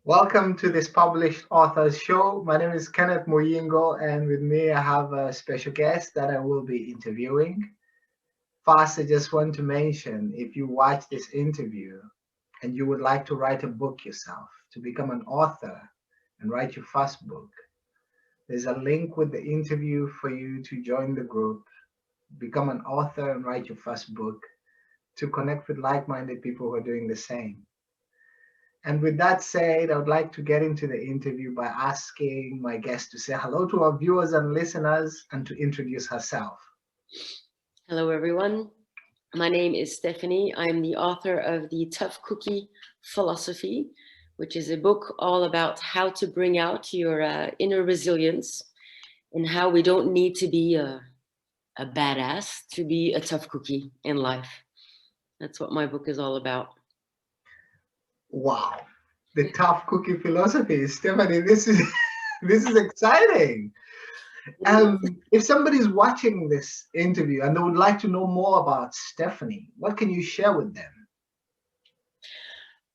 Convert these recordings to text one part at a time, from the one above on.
Welcome to this published authors show. My name is Kenneth Moyingo, and with me I have a special guest that I will be interviewing. First, I just want to mention if you watch this interview and you would like to write a book yourself, to become an author and write your first book, there's a link with the interview for you to join the group, become an author and write your first book, to connect with like-minded people who are doing the same. And with that said, I would like to get into the interview by asking my guest to say hello to our viewers and listeners and to introduce herself. Hello, everyone. My name is Stefanie. I'm the author of The Tough Cookie Philosophy, which is a book all about how to bring out your inner resilience and how we don't need to be a badass to be a tough cookie in life. That's what my book is all about. Wow, the tough cookie philosophy, Stephanie. This is this is exciting. If somebody's watching this interview and they would like to know more about Stephanie, what can you share with them?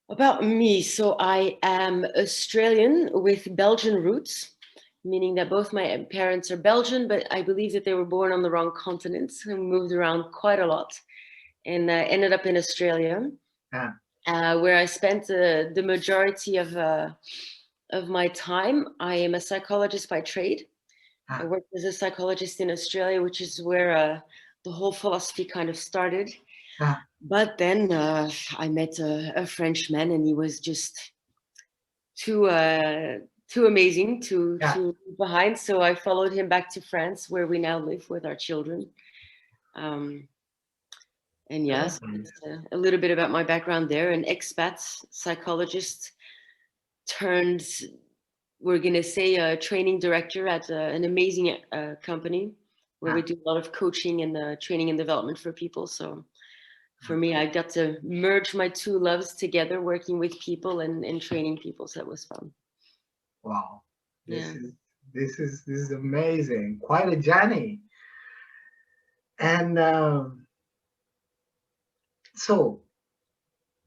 About me, so I am Australian with Belgian roots, meaning that both my parents are Belgian, but I believe that they were born on the wrong continent and moved around quite a lot and ended up in Australia. Yeah. Where I spent the majority of my time. I am a psychologist by trade. I worked as a psychologist in Australia, which is where the whole philosophy kind of started. But then I met a Frenchman, and he was just too amazing to leave behind. So I followed him back to France, where we now live with our children. And yes, a little bit about my background there. An expat psychologist turned, we're going to say, a training director at an amazing company where we do a lot of coaching and training and development for people. So for me, I got to merge my two loves together, working with people and training people. So that was fun. Wow. This is amazing. Quite a journey. And so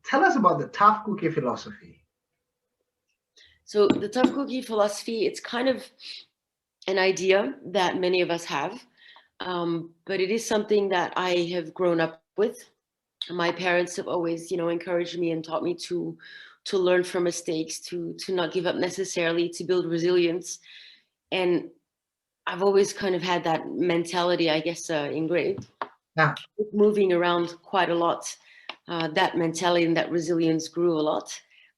tell us about the tough cookie philosophy. So the tough cookie philosophy, it's kind of an idea that many of us have, but it is something that I have grown up with. My parents have always, encouraged me and taught me to learn from mistakes, to not give up necessarily, to build resilience. And I've always kind of had that mentality, I guess, engraved. Yeah. Moving around quite a lot, that mentality and that resilience grew a lot.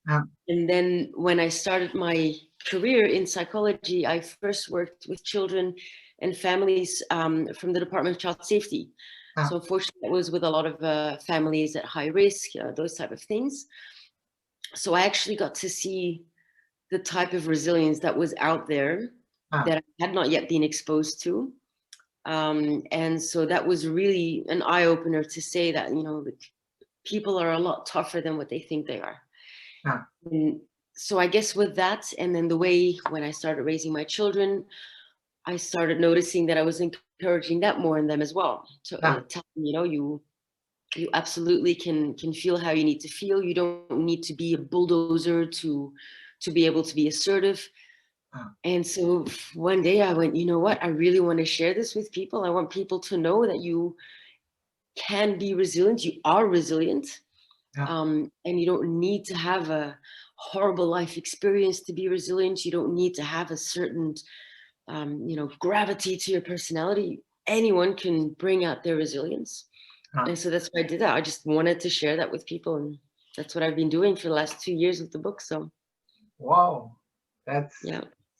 Yeah. And then when I started my career in psychology, I first worked with children and families from the Department of Child Safety. So unfortunately, it was with a lot of families at high risk, those type of things. So I actually got to see the type of resilience that was out there that I had not yet been exposed to. And so that was really an eye-opener to say that, people are a lot tougher than what they think they are. And so I guess with that, and then the way when I started raising my children, I started noticing that I was encouraging that more in them as well. So tell them, you absolutely can feel how you need to feel. You don't need to be a bulldozer to be able to be assertive. And so one day I went, you know what? I really want to share this with people. I want people to know that you can be resilient. You are resilient. And you don't need to have a horrible life experience to be resilient. You don't need to have a certain, gravity to your personality. Anyone can bring out their resilience. And so that's why I did that. I just wanted to share that with people. And that's what I've been doing for the last 2 years with the book. So. Wow, that's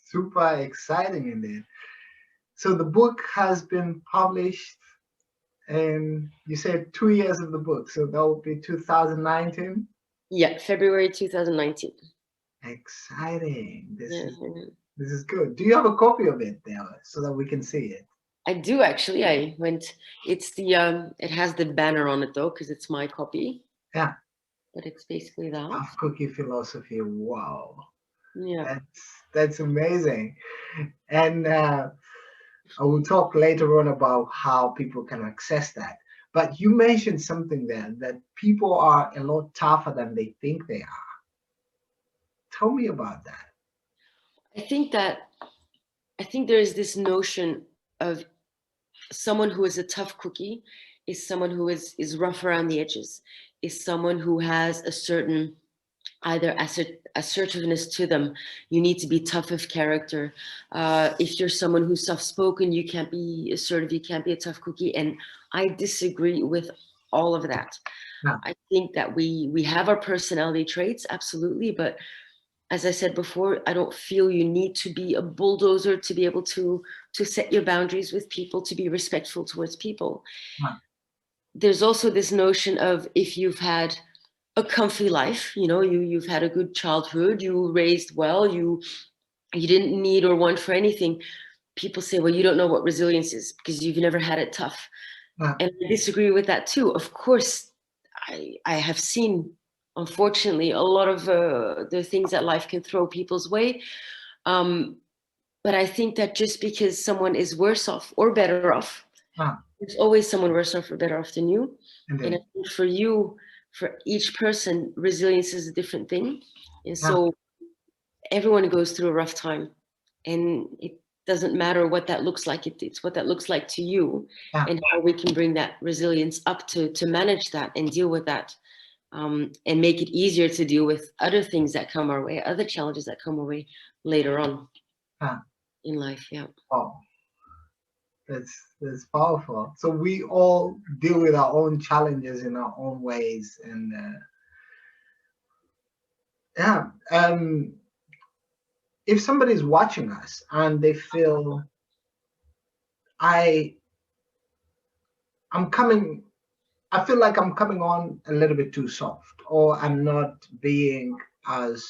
super exciting indeed. So the book has been published, and you said 2 years of the book, so that would be 2019? Yeah, February 2019. Exciting. This is good. Do you have a copy of it there so that we can see it? I do actually. It's the it has the banner on it though, because it's my copy. Yeah. But it's basically that. Tough cookie philosophy. Wow. Yeah. That's amazing. And I will talk later on about how people can access that. But you mentioned something there, that people are a lot tougher than they think they are. Tell me about that. I think there is this notion of someone who is a tough cookie is someone who is rough around the edges, is someone who has a certain either assertiveness to them. You need to be tough of character. If you're someone who's soft-spoken, you can't be assertive, you can't be a tough cookie. And I disagree with all of that. Yeah. I think that we have our personality traits, absolutely, but as I said before, I don't feel you need to be a bulldozer to be able to set your boundaries with people, to be respectful towards people. Yeah. There's also this notion of if you've had a comfy life, you've had a good childhood, you raised well, you didn't need or want for anything. People say, well, you don't know what resilience is because you've never had it tough. Yeah. And I disagree with that too. Of course, I have seen, unfortunately, a lot of the things that life can throw people's way. But I think that just because someone is worse off or better off, Yeah. there's always someone worse off or better off than you. And And I think for you, for each person, resilience is a different thing. And Yeah. so everyone goes through a rough time. And it doesn't matter what that looks like. It's what that looks like to you, Yeah. and how we can bring that resilience up to manage that and deal with that, and make it easier to deal with other things that come our way, other challenges that come our way later on in life. Yeah. Oh, that's powerful. So we all deal with our own challenges in our own ways, and yeah. If somebody's watching us and they feel I'm coming, I feel like I'm coming on a little bit too soft, or I'm not being as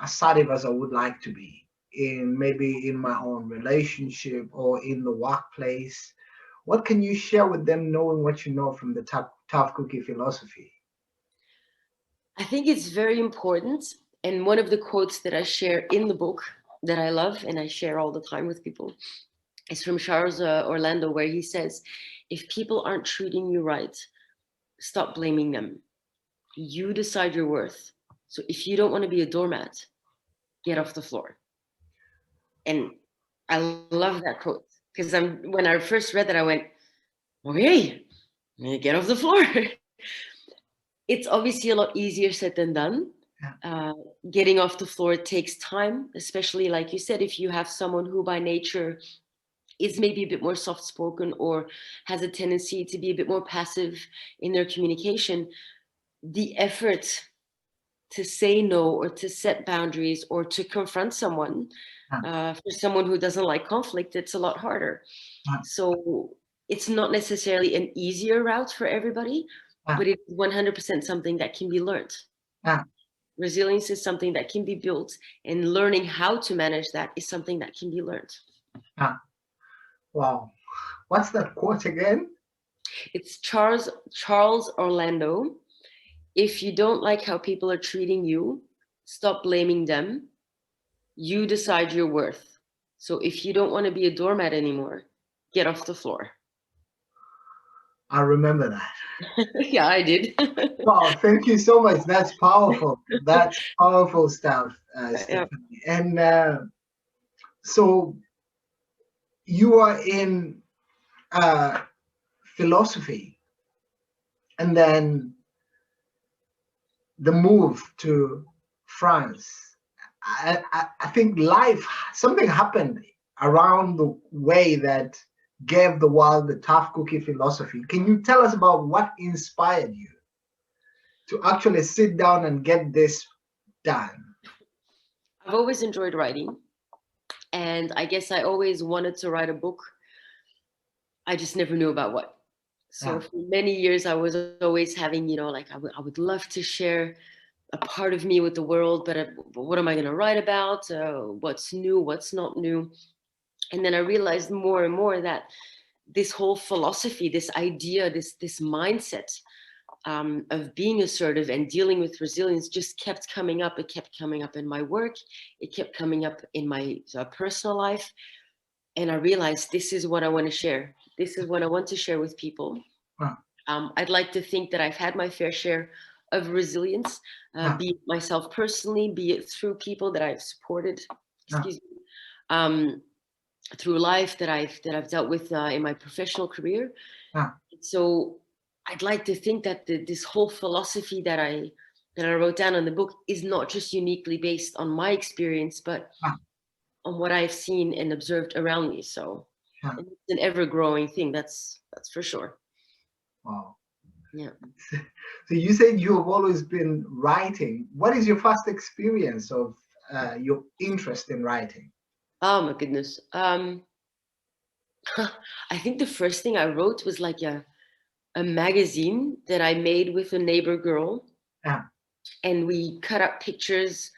assertive as I would like to be maybe in my own relationship or in the workplace. What can you share with them, knowing what you know from the tough cookie philosophy? I think it's very important. And one of the quotes that I share in the book that I love and I share all the time with people is from Charles Orlando, where he says, if people aren't treating you right, stop blaming them. You decide your worth. So if you don't want to be a doormat, get off the floor. And I love that quote because when I first read that, I went, okay, get off the floor. It's obviously a lot easier said than done. Getting off the floor takes time, especially like you said, if you have someone who by nature is maybe a bit more soft-spoken or has a tendency to be a bit more passive in their communication. The effort to say no or to set boundaries or to confront someone, for someone who doesn't like conflict, it's a lot harder. So it's not necessarily an easier route for everybody, but it's 100% something that can be learned. Resilience is something that can be built, and learning how to manage that is something that can be learned. Wow. What's that quote again? It's Charles Orlando. If you don't like how people are treating you, stop blaming them. You decide your worth. So if you don't want to be a doormat anymore, get off the floor. I remember that. Yeah, I did. Wow, thank you so much. That's powerful. That's powerful stuff, Stefanie. Yeah. And so you are in philosophy, and then the move to France. I think something happened around the way that gave the world the tough cookie philosophy. Can you tell us about what inspired you to actually sit down and get this done? I've always enjoyed writing, and I guess I always wanted to write a book. I just never knew about what. So for many years, I was always having, like I would love to share a part of me with the world, but what am I going to write about? What's new? What's not new? And then I realized more and more that this whole philosophy, this idea, this mindset of being assertive and dealing with resilience just kept coming up. It kept coming up in my work. It kept coming up in my personal life. And I realized this is what I want to share. This is what I want to share with people. I'd like to think that I've had my fair share of resilience, be it myself personally, be it through people that I've supported, excuse me, through life that I've dealt with in my professional career. So I'd like to think that this whole philosophy that I wrote down in the book is not just uniquely based on my experience, but on what I've seen and observed around me. So and it's an ever-growing thing. That's for sure. Wow. Yeah. So you said you have always been writing. What is your first experience of your interest in writing? Oh my goodness. I think the first thing I wrote was like a magazine that I made with a neighbor girl. And we cut up pictures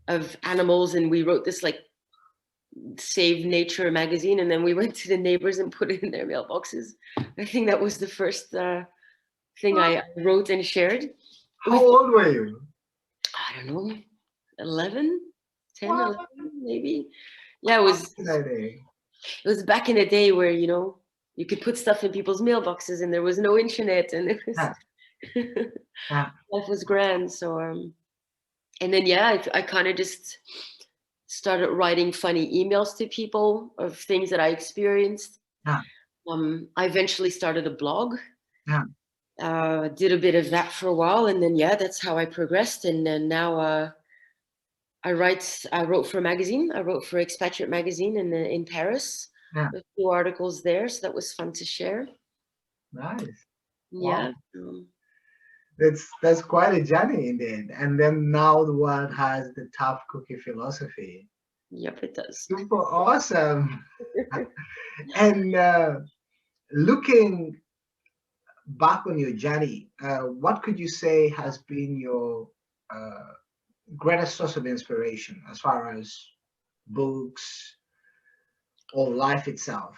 of animals, and we wrote this like Save Nature magazine, and then we went to the neighbors and put it in their mailboxes. I think that was the first thing I wrote and shared. How old were you? I don't know, 11, 10, 11, maybe. Yeah, it was back in the day where, you know, you could put stuff in people's mailboxes and there was no internet, and it was life was grand. So and then I kind of just started writing funny emails to people of things that I experienced. I eventually started a blog. Did a bit of that for a while, and then that's how I progressed. And then now I wrote for a magazine. I wrote for Expatriate magazine in Paris. A few articles there, so that was fun to share. Nice. Yeah. Wow. That's quite a journey indeed. And then now the world has the tough cookie philosophy. Yep, it does. Super awesome. And looking back on your journey, what could you say has been your greatest source of inspiration as far as books or life itself?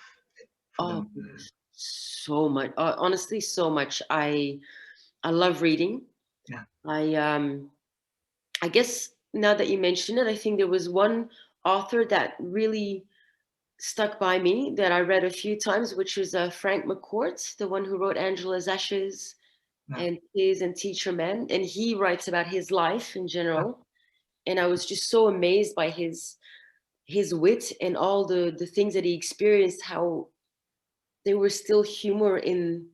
So much. Honestly, so much. I love reading. I guess now that you mention it, I think there was one author that really stuck by me that I read a few times, which was Frank McCourt, the one who wrote Angela's Ashes and Tears and Teacher Men. And he writes about his life in general. And I was just so amazed by his wit and all the things that he experienced, how there was still humor in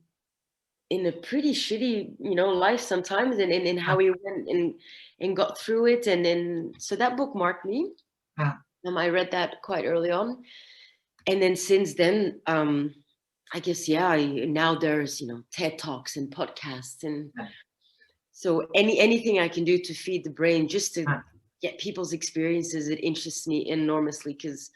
a pretty shitty, you know, life sometimes, and in how he went and got through it. And then, so that book marked me. I read that quite early on. And then since then, I guess, now there's, you know, TED Talks and podcasts. And so anything I can do to feed the brain, just to get people's experiences, it interests me enormously, because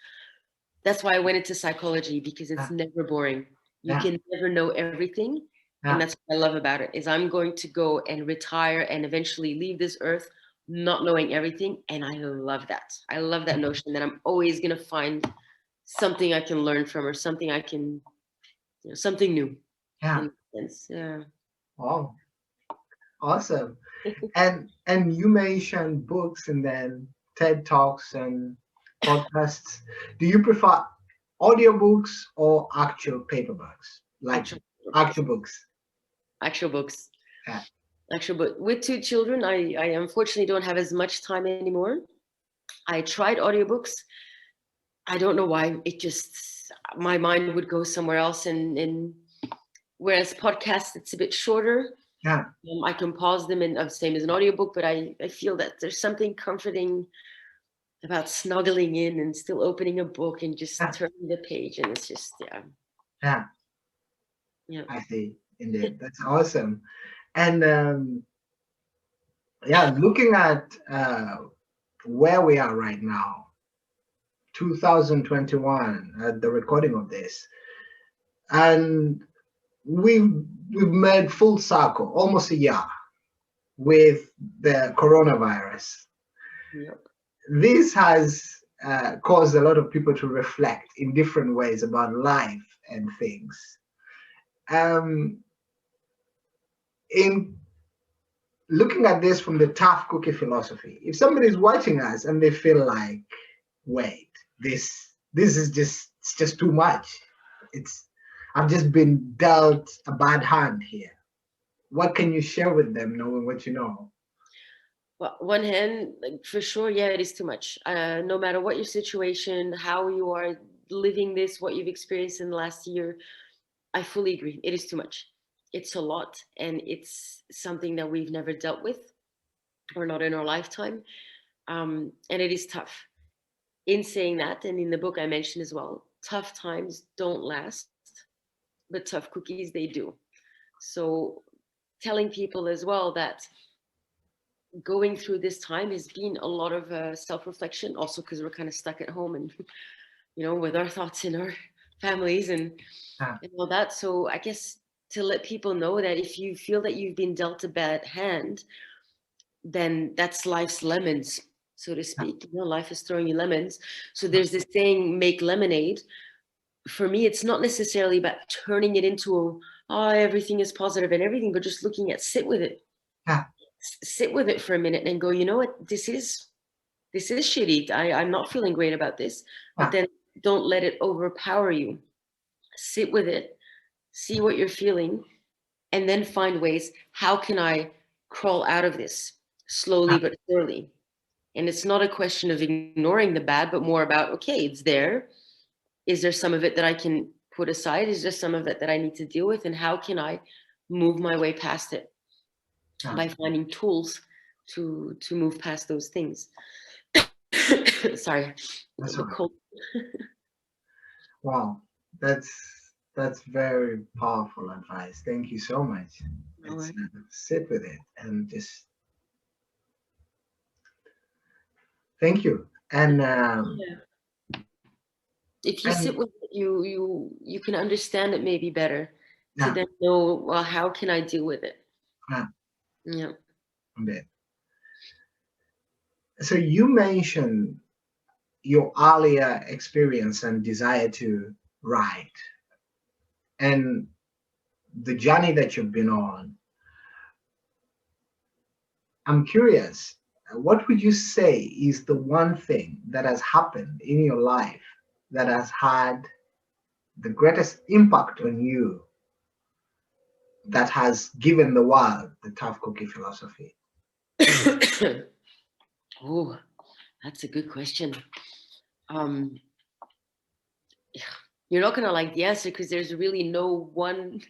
that's why I went into psychology, because it's never boring. You can never know everything. And that's what I love about it, is I'm going to go and retire and eventually leave this earth not knowing everything. And I love that. I love that notion that I'm always going to find something I can learn from, or something I can, you know, something new. In a sense. Wow. Awesome. And you mentioned books and then TED Talks and podcasts. Do you prefer audiobooks or actual paperbacks? Like actual books? Actual books. Actual book. With 2 children, I unfortunately don't have as much time anymore. I tried audiobooks. I don't know why. It just, my mind would go somewhere else. And whereas podcasts, it's a bit shorter. I can pause them, and same as an audiobook, but I feel that there's something comforting about snuggling in and still opening a book and just turning the page. And it's just, I see. Indeed. That's awesome. And looking at where we are right now, 2021, at the recording of this, and we've made full circle, almost a year, with the coronavirus. This has caused a lot of people to reflect in different ways about life and things. In looking at this from the tough cookie philosophy, if somebody's watching us and they feel like, wait, this is just too much. I've just been dealt a bad hand here. what can you share with them knowing what you know? Well, one hand, like, for sure, yeah, it is too much. No matter what your situation, how you are living this, what you've experienced in the last year, I fully agree. It is too much. It's a lot, and it's something that we've never dealt with, or not in our lifetime. And it is tough. In saying that, and in the book I mentioned as well, tough times don't last, but tough cookies, they do. So telling people as well that going through this time has been a lot of self-reflection, also because we're kind of stuck at home and with our thoughts in our families Ah, and all that. So I guess to let people know that if you feel that you've been dealt a bad hand, then that's life's lemons, so to ah, speak. Life is throwing you lemons. So there's this saying, make lemonade. For me, it's not necessarily about turning it into everything is positive and everything, but just looking at, sit with it. ah, Sit with it for a minute and go, you know what, this is shitty. I'm not feeling great about this, but ah, then don't let it overpower you. Sit with it, see what you're feeling, and then find ways, how can I crawl out of this slowly ah, but surely? And it's not a question of ignoring the bad, but more about, okay, it's there. Is there some of it that I can put aside? Is there some of it that I need to deal with? And how can I move my way past it ah. by finding tools to move past those things? Sorry, a That's little all bit right. cold. Wow, that's very powerful advice. Thank you so much. All It's right. sit with it and just thank you. Yeah. If you sit And with it, you can understand it maybe better, to yeah, then know, well, how can I deal with it? yeah, Yeah. a bit. So you mentioned your earlier experience and desire to write and the journey that you've been on. I'm curious, what would you say is the one thing that has happened in your life that has had the greatest impact on you, that has given the world the tough cookie philosophy? Oh, that's a good question. Um, you're not gonna like the answer because there's really no one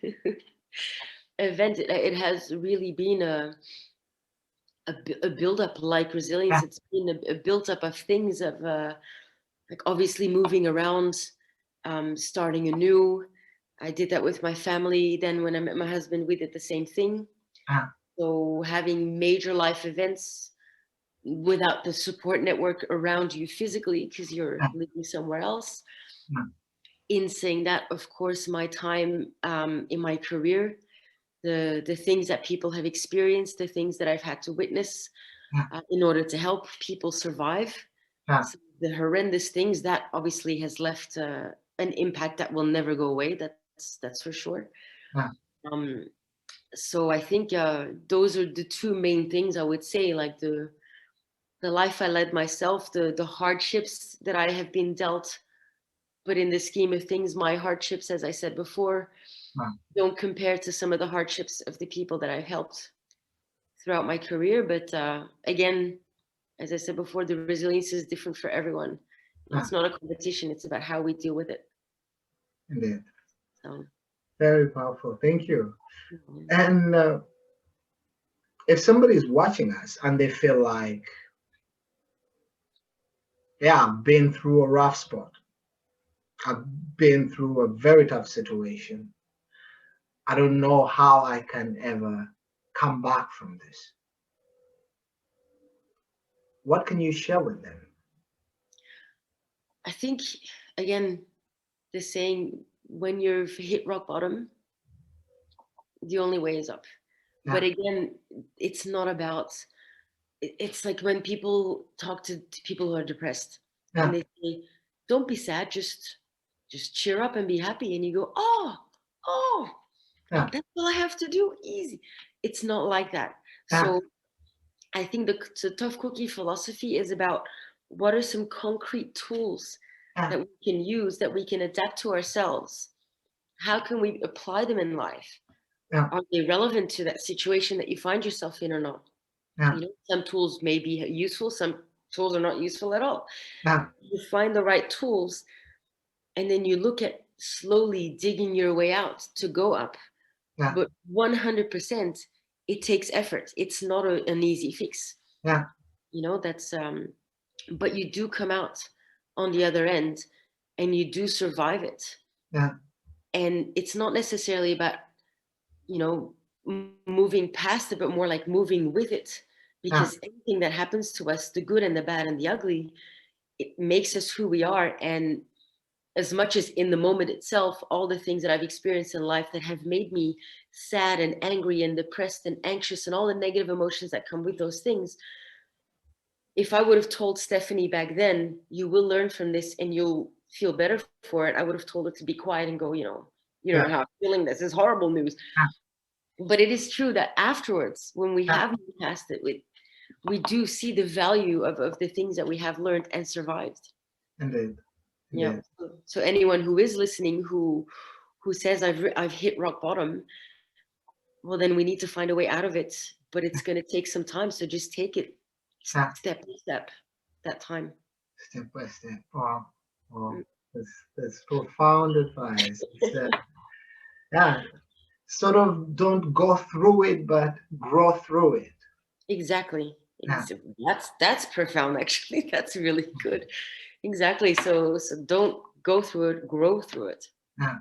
event. It has really been a build up, like resilience. Yeah, It's been a build up of things, of like obviously moving around, starting anew. I did that with my family. Then when I met my husband, we did the same thing. yeah, So having major life events without the support network around you physically, because you're yeah, living somewhere else. yeah, In saying that, of course, my time in my career, the things that people have experienced, the things that I've had to witness yeah, in order to help people survive, yeah, so the horrendous things, that obviously has left an impact that will never go away. That's for sure. yeah, Um, so I think those are the two main things I would say, like the life I led myself, the hardships that I have been dealt. But in the scheme of things, my hardships, as I said before, yeah, don't compare to some of the hardships of the people that I've helped throughout my career. But again, as I said before, the resilience is different for everyone. yeah. It's not a competition. It's about how we deal with it. Indeed. So, Very powerful. Thank you. mhm. And if somebody is watching us and they feel like, yeah, I've been through a rough spot, I've been through a very tough situation, I don't know how I can ever come back from this, what can you share with them? I think, again, the saying, when you've hit rock bottom, the only way is up. But Yeah, again, it's not about, it's like when people talk to people who are depressed and yeah, they say, don't be sad, just cheer up and be happy. And you go, oh, yeah, that's all I have to do. Easy. It's not like that. yeah, So I think the tough cookie philosophy is about, what are some concrete tools yeah, that we can use, that we can adapt to ourselves? How can we apply them in life? Yeah. Are they relevant to that situation that you find yourself in or not? Yeah. You know, some tools may be useful, some tools are not useful at all. Yeah. You find the right tools, and then you look at slowly digging your way out to go up. Yeah. But 100%, it takes effort. It's not an easy fix. Yeah. You know, that's but you do come out on the other end, and you do survive it. Yeah. And it's not necessarily about, you know, moving past it, but more like moving with it. Yeah. Because anything that happens to us, the good and the bad and the ugly, it makes us who we are. And as much as in the moment itself, all the things that I've experienced in life that have made me sad and angry and depressed and anxious and all the negative emotions that come with those things, if I would have told Stephanie back then, you will learn from this and you'll feel better for it, I would have told her to be quiet and go, you know, you don't Yeah. know how I'm feeling. This is horrible news. But it is true that afterwards, when we Yeah. have moved past it, we do see the value of the things that we have learned and survived. Indeed. Yeah. Indeed. So anyone who is listening who says I've hit rock bottom, well, then we need to find a way out of it. But it's going to take some time. So just take it Yeah. step by step, that time. Step by step. Wow. Wow. Mm. That's profound advice. Yeah. Sort of don't go through it, but grow through it. Exactly. Yeah. That's profound, actually. That's really good. Exactly. So don't go through it, grow through it. Yeah.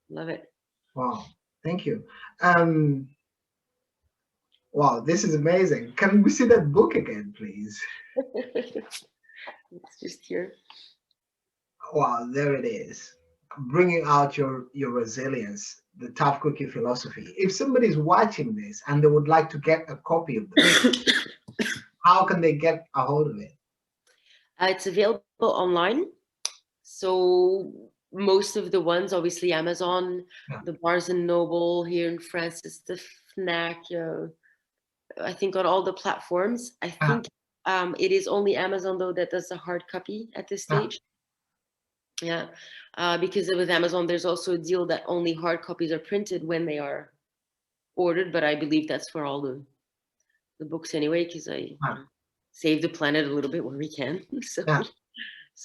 Love it. Wow. Thank you. Wow, this is amazing. Can we see that book again, please? It's just here. Wow, there it is. Bringing out your resilience, the tough cookie philosophy. If somebody's watching this and they would like to get a copy of the book, how can they get a hold of it? It's available online. So most of the ones, obviously Amazon, Yeah. the Barnes and Noble here in France, is the Fnac. I think on all the platforms. I think it is only Amazon though that does the hard copy at this stage. Yeah, because with Amazon, there's also a deal that only hard copies are printed when they are ordered. But I believe that's for all the books anyway, because I save the planet a little bit where we can. So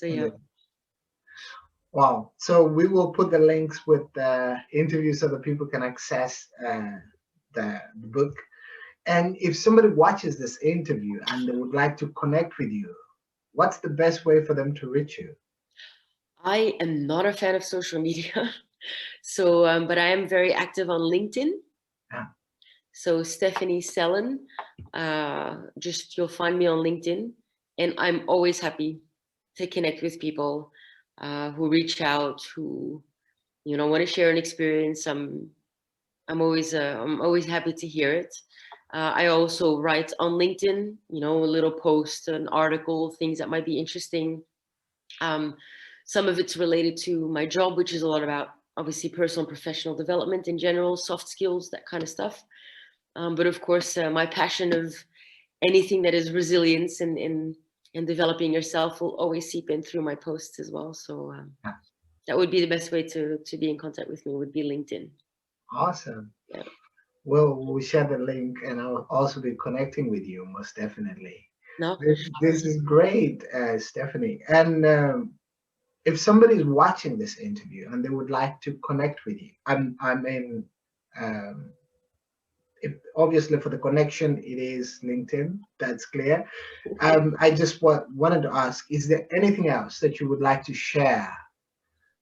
yeah. Wow. So we will put the links with the interview so that people can access the book. And if somebody watches this interview and they would like to connect with you, what's the best way for them to reach you? I am not a fan of social media. So, but I am very active on LinkedIn. Yeah. So Stefanie Selen, just you'll find me on LinkedIn, and I'm always happy to connect with people who reach out, who want to share an experience. I'm always happy to hear it. I also write on LinkedIn, a little post, an article, things that might be interesting. Some of it's related to my job, which is a lot about obviously personal and professional development in general, soft skills, that kind of stuff. But of course, my passion of anything that is resilience and developing yourself will always seep in through my posts as well. So that would be the best way to be in contact with me, would be LinkedIn. Awesome. Yeah. Well, we'll share the link and I'll also be connecting with you, most definitely. No, This is great, Stephanie. And if somebody's watching this interview and they would like to connect with you, obviously for the connection, it is LinkedIn. That's clear. I just wanted to ask, is there anything else that you would like to share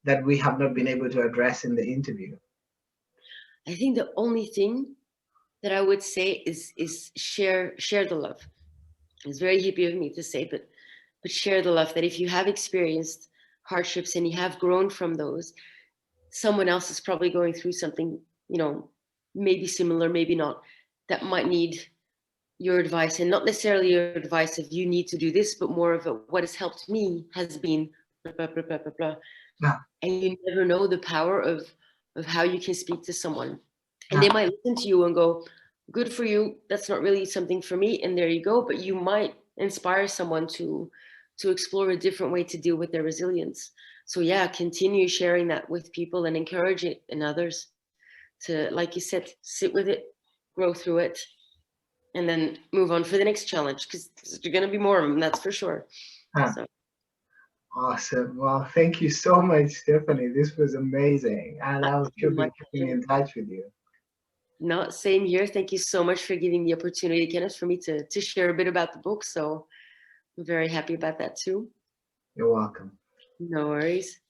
that we have not been able to address in the interview? I think the only thing that I would say is share the love. It's very hippie of me to say, but share the love, that if you have experienced hardships and you have grown from those, someone else is probably going through something, maybe similar, maybe not, that might need your advice, and not necessarily your advice of you need to do this, but more of what has helped me has been blah, blah, blah, blah, blah. Yeah. And you never know the power of how you can speak to someone, and they might listen to you and go, good for you, that's not really something for me, and there you go. But you might inspire someone to explore a different way to deal with their resilience. So yeah, continue sharing that with people and encourage it in others. to, like you said, sit with it, grow through it, and then move on for the next challenge, because there's going to be more of them, that's for sure. So. Awesome. Well, thank you so much, Stephanie. This was amazing. And I will keep keeping in touch with you. No, same here. Thank you so much for giving the opportunity, Kenneth, for me to share a bit about the book. So I'm very happy about that too. You're welcome. No worries.